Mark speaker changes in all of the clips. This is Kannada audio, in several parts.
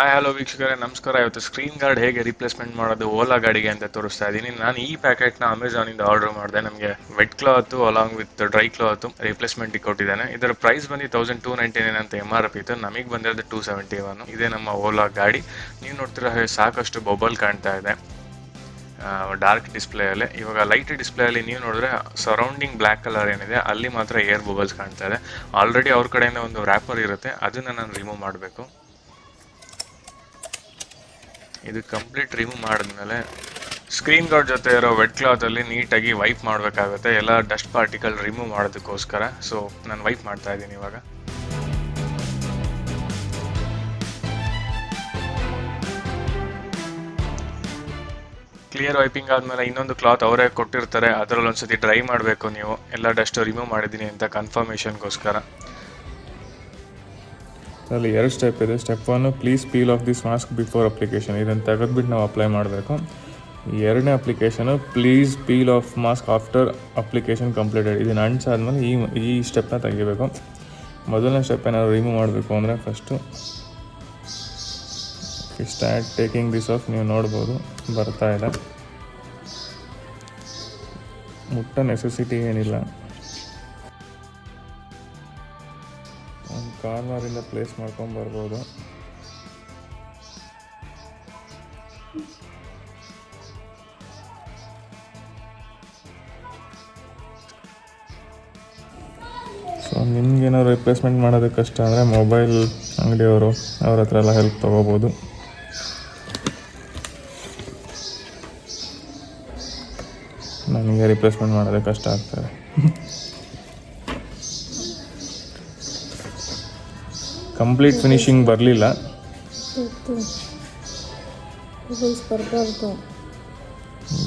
Speaker 1: ಹಲೋ ವೀಕ್ಷಕರೇ, ನಮಸ್ಕಾರ. ಇವತ್ತು ಸ್ಕ್ರೀನ್ ಗಾರ್ಡ್ ಹೇಗೆ ರಿಪ್ಲೇಸ್ಮೆಂಟ್ ಮಾಡೋದು ಓಲಾ ಗಾಡಿಗೆ ಅಂತ ತೋರಿಸ್ತಾ ಇದ್ದೀನಿ. ನಾನು ಈ ಪ್ಯಾಕೆಟ್ನ ಅಮೆಝಾನಿಂದ ಆರ್ಡರ್ ಮಾಡಿದೆ. ನಮಗೆ wet cloth along with dry cloth ರಿಪ್ಲೇಸ್ಮೆಂಟ್ಗೆ ಕೊಟ್ಟಿದ್ದಾನೆ. ಇದರ ಪ್ರೈಸ್ ಬಂದು 1299 ಅಂತ MRP ಇತ್ತು. ನಮಗೆ ಬಂದಿರೋದು 271. ಇದೇ ನಮ್ಮ ಓಲಾ ಗಾಡಿ. ನೀವು ನೋಡ್ತಿರೋ ಸಾಕಷ್ಟು ಬಬಲ್ ಕಾಣ್ತಾ ಇದೆ ಡಾರ್ಕ್ ಡಿಸ್ಪ್ಲೇಯಲ್ಲಿ. ಇವಾಗ ಲೈಟ್ ಡಿಸ್ಪ್ಲೇಯಲ್ಲಿ ನೀವು ನೋಡಿದ್ರೆ ಸರೌಂಡಿಂಗ್ ಬ್ಲ್ಯಾಕ್ ಕಲರ್ ಏನಿದೆ ಅಲ್ಲಿ ಮಾತ್ರ ಏರ್ ಬಬಲ್ಸ್ ಕಾಣ್ತಾ ಇದೆ. ಆಲ್ರೆಡಿ ಅವ್ರ ಕಡೆಯಿಂದ ಒಂದು ರ್ಯಾಪರ್ ಇರುತ್ತೆ, ಅದನ್ನು ನಾನು ರಿಮೂವ್ ಮಾಡಬೇಕು. ಇದು ಕಂಪ್ಲೀಟ್ ರಿಮೂವ್ ಮಾಡಿದ್ಮೇಲೆ ಸ್ಕ್ರೀನ್ ಗಾರ್ಡ್ ಜೊತೆ ಇರೋ ವೆಟ್ ಕ್ಲಾತಲ್ಲಿ ನೀಟಾಗಿ ವೈಪ್ ಮಾಡಬೇಕಾಗುತ್ತೆ, ಎಲ್ಲ ಡಸ್ಟ್ ಪಾರ್ಟಿಕಲ್ ರಿಮೂವ್ ಮಾಡೋದಕ್ಕೋಸ್ಕರ. ಸೊ ನಾನು ವೈಪ್ ಮಾಡ್ತಾ ಇದ್ದೀನಿ ಇವಾಗ. ಕ್ಲಿಯರ್ ವೈಪಿಂಗ್ ಆದಮೇಲೆ ಇನ್ನೊಂದು ಕ್ಲಾತ್ ಅವರೇ ಕೊಟ್ಟಿರ್ತಾರೆ, ಅದರಲ್ಲಿ ಒಂದ್ಸತಿ ಡ್ರೈ ಮಾಡಬೇಕು ನೀವು. ಎಲ್ಲ ಡಸ್ಟ್ ರಿಮೂವ್ ಮಾಡಿದ್ದೀನಿ ಅಂತ ಕನ್ಫರ್ಮೇಷನ್ಗೋಸ್ಕರ.
Speaker 2: ಅಲ್ಲಿ 2 ಸ್ಟೆಪ್ ಇದೆ. Step 1, please peel of this mask before application. ಇದನ್ನು ತೆಗೆದುಬಿಟ್ಟು ನಾವು ಅಪ್ಲೈ ಮಾಡಬೇಕು. 2ನೇ application, please peel of mask after application completed. ಇದನ್ನು ಅಂಟಿಸಾದ್ಮೇಲೆ ಈ ಸ್ಟೆಪ್ನ ತೆಗಿಬೇಕು. ಮೊದಲನೇ ಸ್ಟೆಪ್ ಏನಾದ್ರು ರಿಮೂವ್ ಮಾಡಬೇಕು ಅಂದರೆ first start taking this of. ನೀವು ನೋಡ್ಬೋದು ಬರ್ತಾ ಇದೆ. ಮುಟ್ಟ ನೆಸೆಸಿಟಿ ಏನಿಲ್ಲ. ಒಂದು ಕಾರ್ನರಿಂದ ಪ್ಲೇಸ್ ಮಾಡ್ಕೊಂಡು ಬರ್ಬೋದು. ಸೊ ನಿಮ್ಗೇನಾದ್ರು ರಿಪ್ಲೇಸ್ಮೆಂಟ್ ಮಾಡೋದಕ್ಕೆ ಕಷ್ಟ ಅಂದರೆ ಮೊಬೈಲ್ ಅಂಗಡಿಯವರು ಅವ್ರ ಹತ್ರ ಎಲ್ಲ ಹೆಲ್ಪ್ ತೊಗೋಬೋದು. ನನಗೆ ರಿಪ್ಲೇಸ್ಮೆಂಟ್ ಮಾಡೋದಕ್ಕೆ ಕಷ್ಟ ಆಗ್ತದೆ. ಕಂಪ್ಲೀಟ್ ಫಿನಿಶಿಂಗ್ ಬರಲಿಲ್ಲ.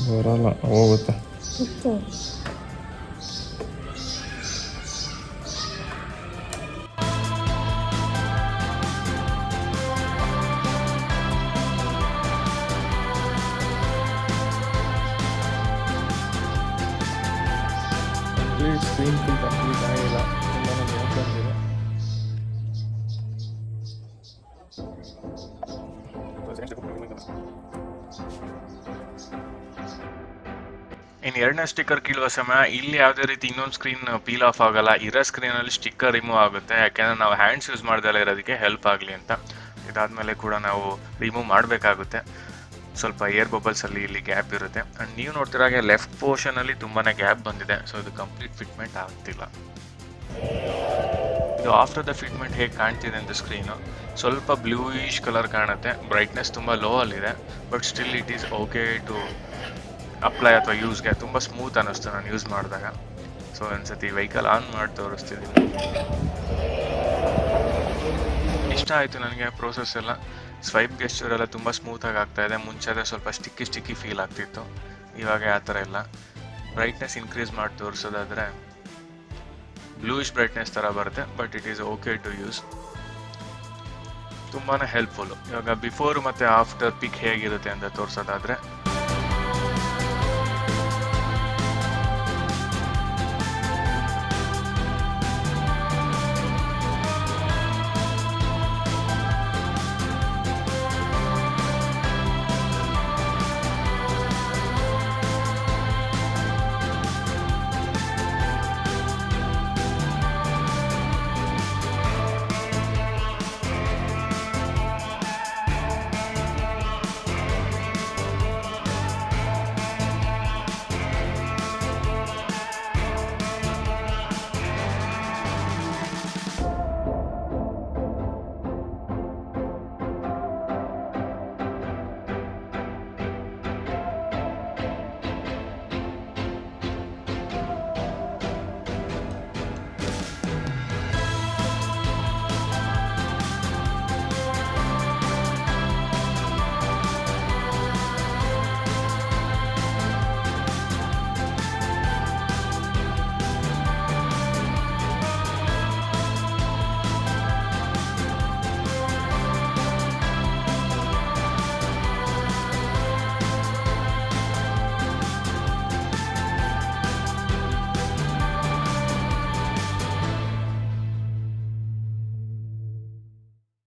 Speaker 2: ಬರಲ್ಲ, ಹೋಗುತ್ತೆ. ಸ್ಕ್ರೀನ್ ಫುಲ್ ಕಂಪ್ಲೀಟ್ ಆಗಿಲ್ಲ, ತುಂಬಾ ಬಂದಿದೆ.
Speaker 1: ಇನ್ನು 2ನೇ ಸ್ಟಿಕ್ಕರ್ ಕೀಳುವ ಸಮಯ ಇಲ್ಲಿ ಯಾವುದೇ ರೀತಿ ಇನ್ನೊಂದು ಸ್ಕ್ರೀನ್ ಪೀಲ್ ಆಫ್ ಆಗಲ್ಲ. ಇರೋ ಸ್ಕ್ರೀನಲ್ಲಿ ಸ್ಟಿಕ್ಕರ್ ರಿಮೂವ್ ಆಗುತ್ತೆ, ಯಾಕೆಂದರೆ ನಾವು ಹ್ಯಾಂಡ್ಸ್ ಯೂಸ್ ಮಾಡ್ದಲ್ಲ ಇರೋದಕ್ಕೆ ಹೆಲ್ಪ್ ಆಗಲಿ ಅಂತ. ಇದಾದಮೇಲೆ ಕೂಡ ನಾವು ರಿಮೂವ್ ಮಾಡಬೇಕಾಗುತ್ತೆ. ಸ್ವಲ್ಪ ಏರ್ ಬಬಲ್ಸಲ್ಲಿ ಇಲ್ಲಿ ಗ್ಯಾಪ್ ಇರುತ್ತೆ. ಆ್ಯಂಡ್ ನೀವು ನೋಡ್ತಿರಾಗೆ ಲೆಫ್ಟ್ ಪೋರ್ಷನಲ್ಲಿ ತುಂಬಾ ಗ್ಯಾಪ್ ಬಂದಿದೆ. ಸೊ ಇದು ಕಂಪ್ಲೀಟ್ ಫಿಟ್ಮೆಂಟ್ ಆಗ್ತಿಲ್ಲ. ಇದು ಆಫ್ಟರ್ ದ ಫಿಟ್ಮೆಂಟ್ ಹೇಗೆ ಕಾಣ್ತಿದೆ ಅಂತ ಸ್ಕ್ರೀನು ಸ್ವಲ್ಪ ಬ್ಲೂಯಿಶ್ ಕಲರ್ ಕಾಣುತ್ತೆ. ಬ್ರೈಟ್ನೆಸ್ ತುಂಬ ಲೋ ಅಲ್ಲಿದೆ, but still it is okay to apply ಅಥವಾ ಯೂಸ್ಗೆ. ತುಂಬ ಸ್ಮೂತ್ ಅನ್ನಿಸ್ತು ನಾನು ಯೂಸ್ ಮಾಡಿದಾಗ. ಸೊ ಒಂದ್ಸತಿ ವೆಹಿಕಲ್ ಆನ್ ಮಾಡಿ ತೋರಿಸ್ತಿದ್ದೀನಿ. ಇಷ್ಟ ಆಯಿತು ನನಗೆ ಪ್ರೋಸೆಸ್ ಎಲ್ಲ. ಸ್ವೈಪ್ ಗೆಸ್ಚರ್ ಎಲ್ಲ ತುಂಬ ಸ್ಮೂತಾಗಿ ಆಗ್ತಾಯಿದೆ. ಮುಂಚೆ ಆದರೆ ಸ್ವಲ್ಪ ಸ್ಟಿಕ್ಕಿ ಫೀಲ್ ಆಗ್ತಿತ್ತು, ಇವಾಗ ಆ ಥರ ಇಲ್ಲ. ಬ್ರೈಟ್ನೆಸ್ ಇನ್ಕ್ರೀಸ್ ಮಾಡಿ ತೋರಿಸೋದಾದರೆ ಬ್ಲೂಯಿಶ್ ಬ್ರೈಟ್ನೆಸ್ ಥರ ಬರುತ್ತೆ, but it is okay to use. ತುಂಬಾ ಹೆಲ್ಪ್ಫುಲ್ಲು. ಇವಾಗ ಬಿಫೋರ್ ಮತ್ತು ಆಫ್ಟರ್ ಪಿಕ್ ಹೇಗಿರುತ್ತೆ ಅಂತ ತೋರಿಸೋದಾದರೆ